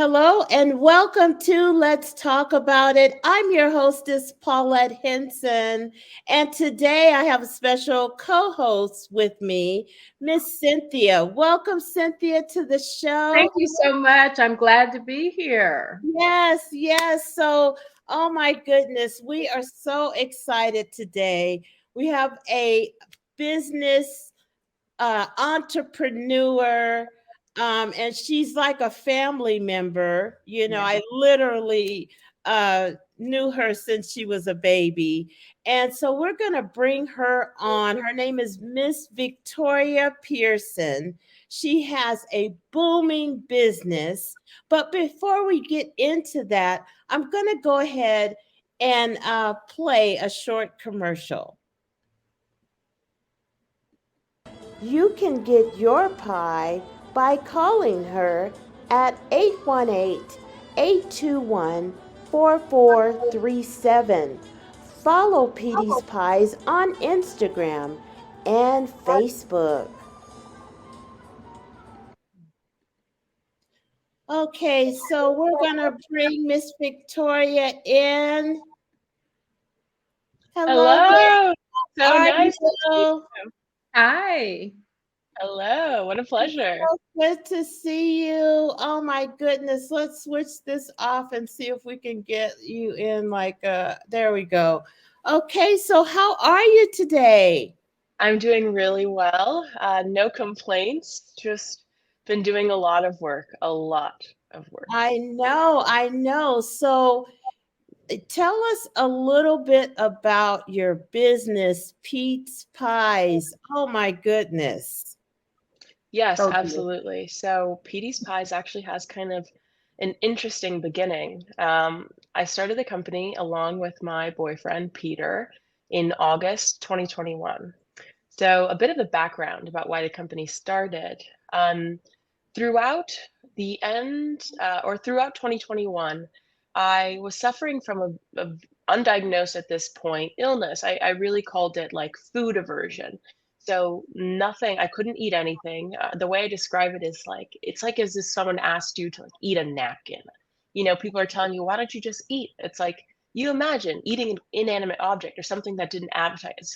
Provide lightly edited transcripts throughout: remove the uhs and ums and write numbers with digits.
Hello and welcome to Let's Talk About It. I'm your hostess, Paulette Henson, and today I have a special co host with me, Miss Cynthia. Welcome, Cynthia, to the show. Thank you so much. I'm glad to be here. Yes, yes. So, oh my goodness, we are so excited today. We have a business entrepreneur, and she's like a family member. Yeah. I literally knew her since she was a baby. And so we're going to bring her on. Her name is Miss Victoria Pearson. She has a booming business. But before we get into that, I'm going to go ahead and play a short commercial. You can get your pie by calling her at 818-821-4437. Follow Petey's Pies on Instagram and Facebook. Okay, so we're going to bring Miss Victoria in. Hello there. Hello. So How are nice to see you? you. Hi. Hello. What a It's pleasure. so good to see you. Oh my goodness. Let's switch this off and see if we can get you in there we go. Okay, so how are you today? I'm doing really well. No complaints. Just been doing a lot of work. A lot of work. I know, I know. So tell us a little bit about your business, Pete's Pies. Oh my goodness. Yes, Totally. absolutely. So Petey's Pies actually has kind of an interesting beginning. I started the company along with my boyfriend, Peter, in August 2021. So a bit of the background about why the company started. Um, Throughout the end, or throughout 2021, I was suffering from a undiagnosed at this point illness. I really called it like food aversion. So nothing, I couldn't eat anything. The way I describe it is like, it's like as if someone asked you to like eat a napkin. People are telling you, why don't you just eat? It's like, you imagine eating an inanimate object or something that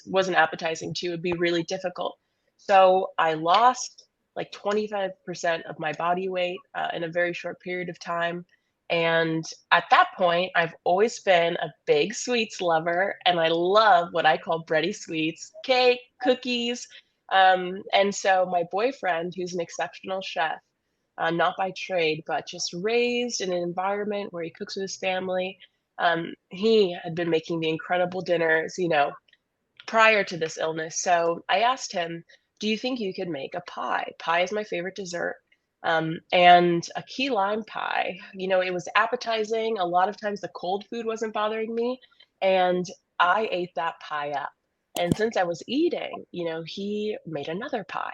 wasn't appetizing to you would be really difficult. So I lost like 25% of my body weight in a very short period of time. And at that point, I've always been a big sweets lover, and I love what I call bready sweets, cake, cookies. And so my boyfriend, who's an exceptional chef, not by trade, but just raised in an environment where he cooks with his family, he had been making the incredible dinners, prior to this illness. So I asked him, do you think you could make a pie? Pie is my favorite dessert. And a key lime pie, it was appetizing. A lot of times the cold food wasn't bothering me. And I ate that pie up. And since I was eating, he made another pie.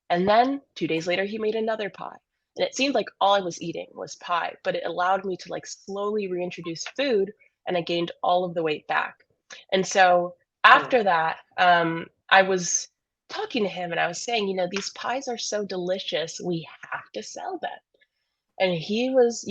And then 2 days later, he made another pie. And it seemed like all I was eating was pie, but it allowed me to like slowly reintroduce food and I gained all of the weight back. And so Oh, after that, I was talking to him and I was saying, these pies are so delicious, we have to sell them. And he was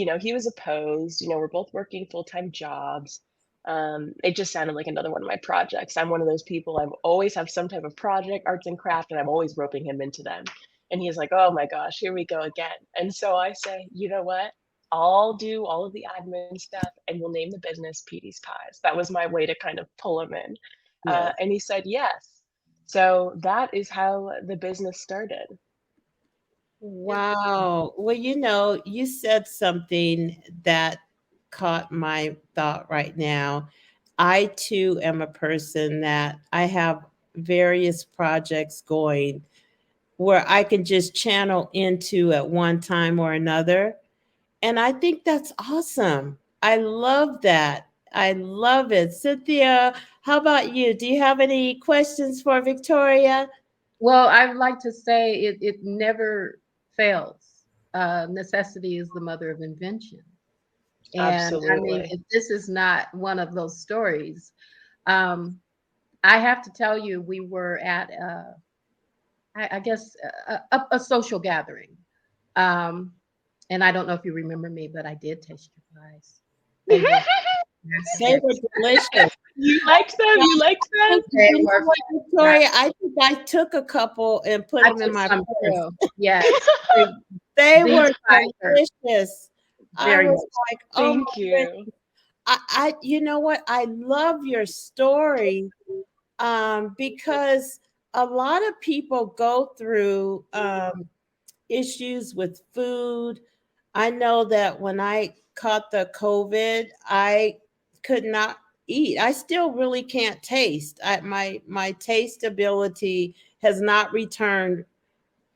opposed. We're both working full-time jobs. It just sounded like another one of my projects. I'm one of those people, I always have some type of project, arts and craft, and I'm always roping him into them. And he's like, oh my gosh, here we go again. And so I say, you know what? I'll do all of the admin stuff and we'll name the business Petey's Pies. That was my way to kind of pull him in. yes. And he said yes. So that is how the business started. Wow. Well, you said something that caught my thought right now. I too am a person that I have various projects going where I can just channel into at one time or another. And I think that's awesome. I love that. I love it. Cynthia, how about you? Do you have any questions for Victoria? Well, I would like to say it never fails. Necessity is the mother of invention. And I mean, Absolutely. if this is not one of those stories, um, I have to tell you, we were at, I guess, a social gathering. Um, And I don't know if you remember me, but I did taste your pies. They were They fantastic. were delicious. You liked them? You liked them? They You know were what, Victoria? I think I took a couple and put I them in took my some purse. too. Yes. They- They These were pies are delicious. I very was much. like, oh Thank my goodness. you. You know what? I love your story, because a lot of people go through issues with food. I know that when I caught the COVID, I could not eat. I still really can't taste. My taste ability has not returned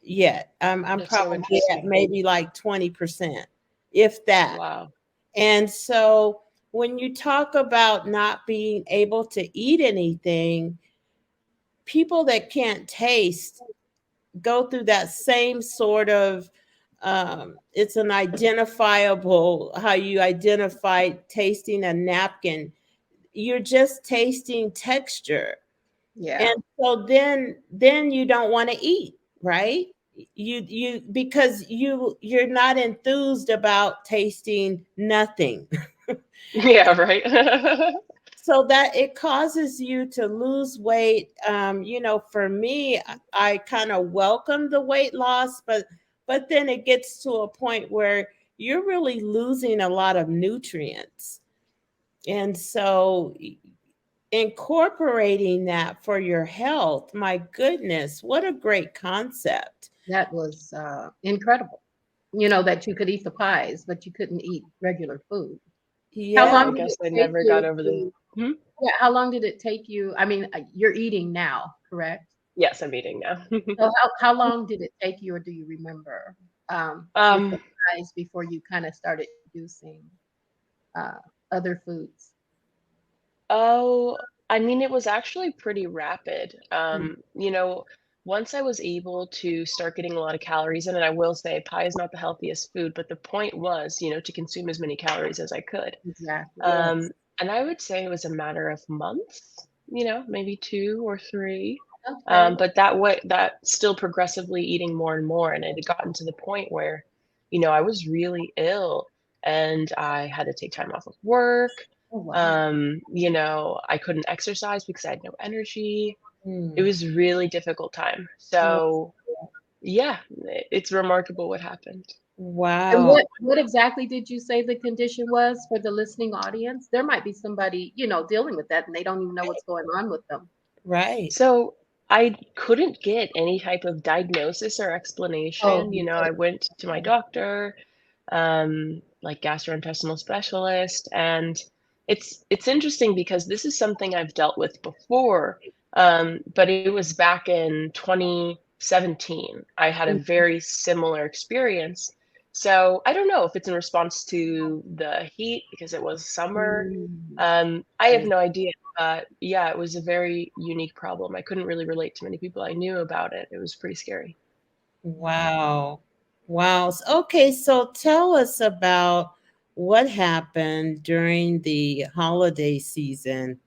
yet. I'm That's so probably at interesting. maybe like 20%, if that. Wow. And so when you talk about not being able to eat anything, people that can't taste go through that same sort of it's an identifiable how you identify tasting a napkin. You're just tasting texture. Yeah. And so then you don't want to eat, right? You because you're not enthused about tasting nothing. Yeah, right. So that it causes you to lose weight. For me, I kind of welcome the weight loss, but then it gets to a point where you're really losing a lot of nutrients. And so incorporating that for your health, my goodness, what a great concept. That was incredible. You know, that you could eat the pies, but you couldn't eat regular food. How Yeah, Yeah. I long did guess it I take never got you over the. to, Hmm? yeah, how long did it take you? I mean, you're eating now, correct? Yes, I'm eating now. So how long did it take you, or do you remember, with the um, pies before you kind of started introducing uh, other foods? oh, I mean, it was actually pretty rapid. Mm, Once I was able to start getting a lot of calories in, and I will say pie is not the healthiest food, but the point was, to consume as many calories as I could. exactly. Um, and I would say it was a matter of months, maybe 2 or 3. Okay. But that still progressively eating more and more, and it had gotten to the point where, I was really ill and I had to take time off of work. Oh, wow. I couldn't exercise because I had no energy. It Mm. was a really difficult time. Wow. So, yeah, it's remarkable what happened. And Wow. what exactly did you say the condition was for the listening audience? There might be somebody, dealing with that and they don't even know what's going on with them. Right. So I couldn't get any type of diagnosis or Oh, explanation. you I could. went to my doctor, like gastrointestinal specialist, and it's interesting because this is something I've dealt with before, but it was back in 2017. I had a very similar experience. So I don't know if it's in response to the heat because it was summer. Mm. I have Okay. no idea. Yeah, it was a very unique problem. I couldn't really relate to many people I knew about it. It was pretty scary. Wow. Wow. Okay, so tell us about what happened during the holiday season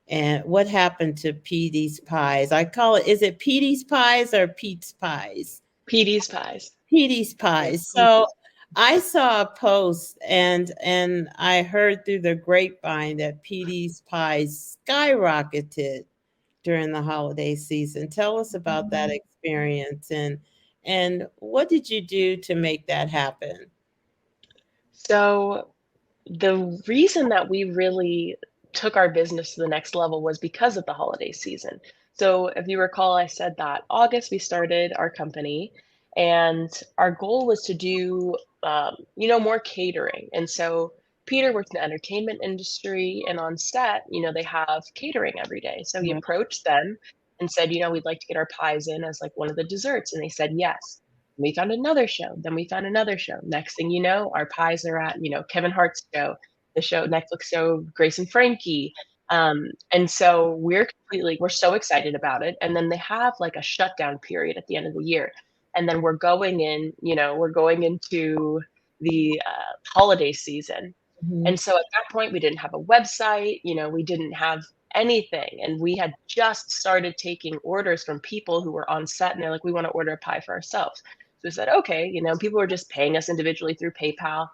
and what happened to Petey's pies. I call it, is it Petey's pies or Pete's pies? Petey's pies. Petey's Yes. pies. So I saw a post and I heard through the grapevine that Petey's pies skyrocketed during the holiday season. Tell us about that experience and what did you do to make that happen? So the reason that we really took our business to the next level was because of the holiday season. So if you recall, I said that August we started our company, and our goal was to do, more catering. And so Peter worked in the entertainment industry, and on set, they have catering every day. So he Right. approached them and said, we'd like to get our pies in as like one of the desserts, and they said yes. We found another show. Then we found another show. Next thing you know, our pies are at, Kevin Hart's show, the show Netflix show Grace and Frankie. And so we're so excited about it. And then they have like a shutdown period at the end of the year. And then we're going into the holiday season. Mhm. And so at that point, we didn't have a website, we didn't have anything. And we had just started taking orders from people who were on set and they're like, we want to order a pie for ourselves. So we said, okay, people were just paying us individually through PayPal.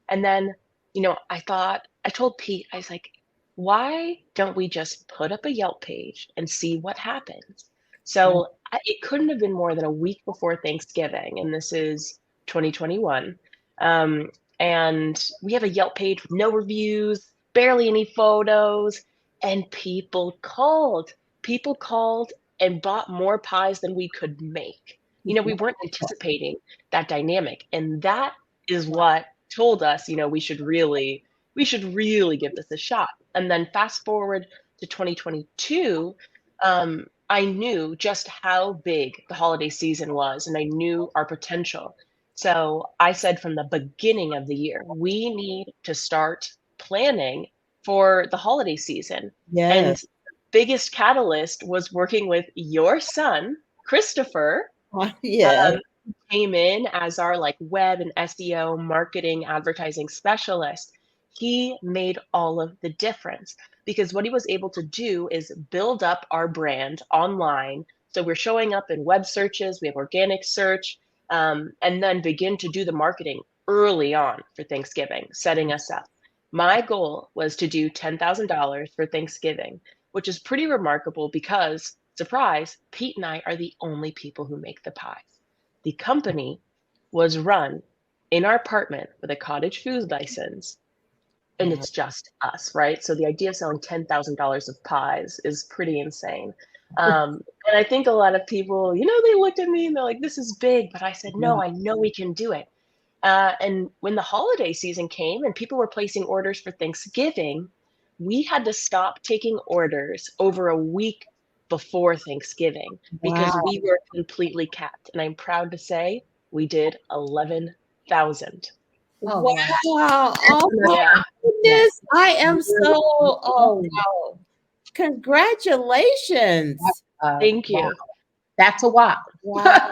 And then, I told Pete, I was like, why don't we just put up a Yelp page and see what happens? So it couldn't have been more than a week before Thanksgiving, and this is 2021. Um, and we have a Yelp page with no reviews, barely any photos, and people called. People called and bought more pies than we could make. We weren't anticipating that dynamic, and that is what told us, we should really give this a shot. And then fast forward to 2022, I knew just how big the holiday season was, and I knew our potential. So I said from the beginning of the year, we need to start planning for the holiday season. And Yes. the biggest catalyst was working with your son, Christopher, Yes. came in as our web and SEO marketing advertising specialist. He made all of the difference because what he was able to do is build up our brand online. So we're showing up in web searches, we have organic search, and then begin to do the marketing early on for Thanksgiving, setting us up. My goal was to do $10,000 for Thanksgiving, which is pretty remarkable because, surprise, Pete and I are the only people who make the pies. The company was run in our apartment with a cottage food license, and it's just us, right? So the idea of selling $10,000 of pies is pretty insane. And I think a lot of people, they looked at me and they're like, this is big. But I said, no, I know we can do it. And when the holiday season came and people were placing orders for Thanksgiving, we had to stop taking orders over a week before Thanksgiving because Wow. we were completely capped. And I'm proud to say we did 11,000. Oh, wow. Wow. Oh my Yeah. goodness. I am so, oh wow. Congratulations. Thank Wow. you. That's a wow. Wow.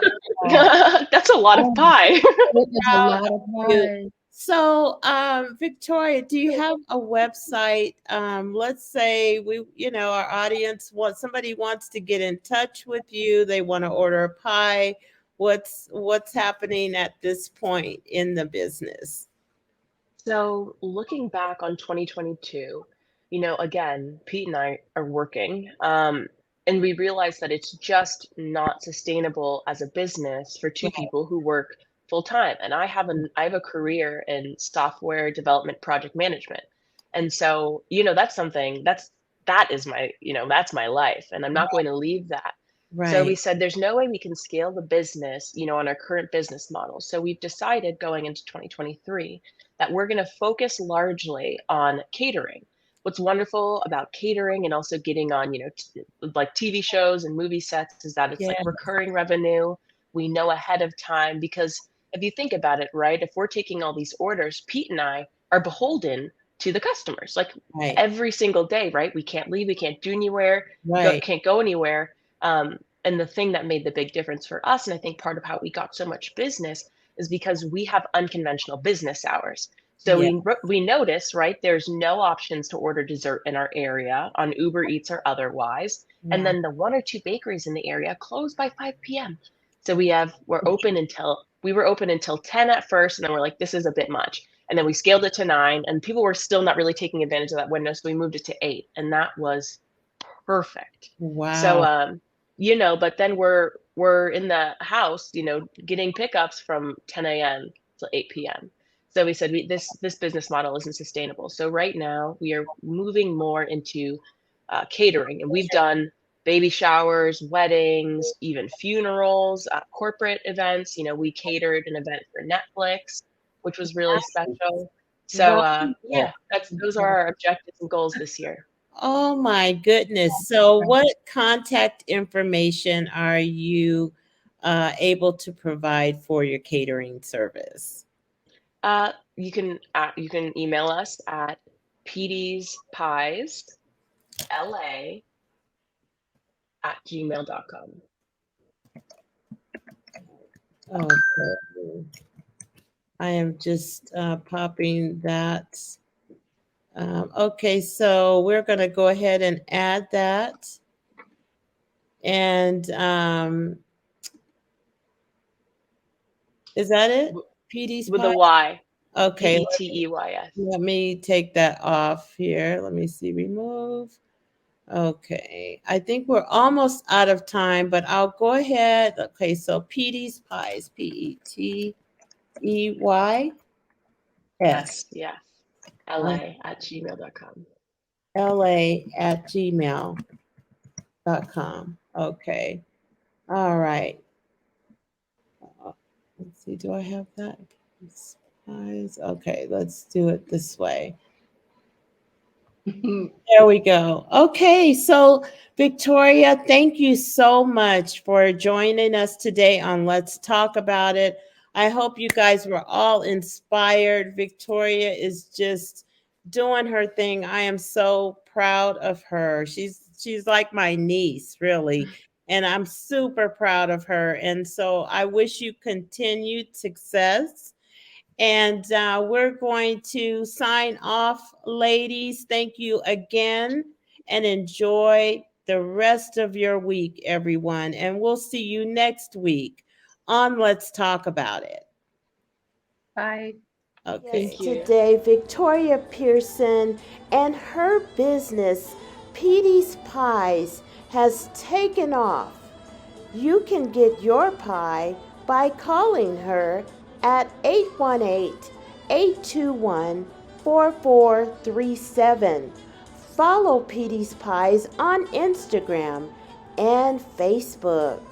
That's a lot of pie. It is a Wow. lot of You- pies. So, Victoria, do you have a website? Let's say our audience somebody wants to get in touch with you. They want to order a pie. What's happening at this point in the business? So looking back on 2022, again, Pete and I are working, and we realized that it's just not sustainable as a business for two Right. people who work full time. And I have a career in software development project management. And so, that's my life, and I'm not going to leave that. So we Right. said there's no way we can scale the business, on our current business model. So we've decided going into 2023 that we're going to focus largely on catering. What's wonderful about catering and also getting on, like TV shows and movie sets is that it's Yeah. like recurring revenue. We know ahead of time because if you think about it, right, if we're taking all these orders, Pete and I are beholden to the customers like Right. every single day, right? We can't leave, we can't do anywhere, Right. can't go anywhere. And the thing that made the big difference for us, and I think part of how we got so much business, is because we have unconventional business hours. So Yeah. we notice, right, there's no options to order dessert in our area on Uber Eats or otherwise. And Wow. then the one or two bakeries in the area close by 5 p.m. So we were open until 10 at first, and then we're like, this is a bit much. And then we scaled it to 9, and people were still not really taking advantage of that window. So we moved it to 8, and that was perfect. So Wow. but then we're in the house, getting pickups from 10 a.m. to 8 p.m. So we said this business model isn't sustainable. So right now we are moving more into catering, and we've done baby showers, weddings, even funerals, corporate events. We catered an event for Netflix, which was really special. So Wow. yeah, those are our objectives and goals this year. Oh my goodness. So what contact information are you able to provide for your catering service? You can email us at peteyspiesla@gmail.com. Okay. I am just popping that. Okay, so we're going to go ahead and add that. And Is that it? w- Petey's with a Pie? Y. Okay, Peteys. let me take that off here. Let me see, remove. Okay, I think we're almost out of time, but I'll go ahead. Okay, so Petey's Pies, Petey Yes, yes. LA@gmail.com. LA@gmail.com. Okay, all right. Let's see, do I have that? Petey's Pies. Okay, let's do it this way. There we go. Okay, so Victoria, thank you so much for joining us today on Let's Talk About It. I hope you guys were all inspired. Victoria is just doing her thing. I am so proud of her. She's like my niece, really, and I'm super proud of her. And so I wish you continued success. And we're going to sign off, ladies. Thank you again and enjoy the rest of your week, everyone. And we'll see you next week on Let's Talk About It. Bye. Okay. Thank you. Today, Victoria Pearson and her business, Petey's Pies, has taken off. You can get your pie by calling her at 818-821-4437. Follow Petey's Pies on Instagram and Facebook.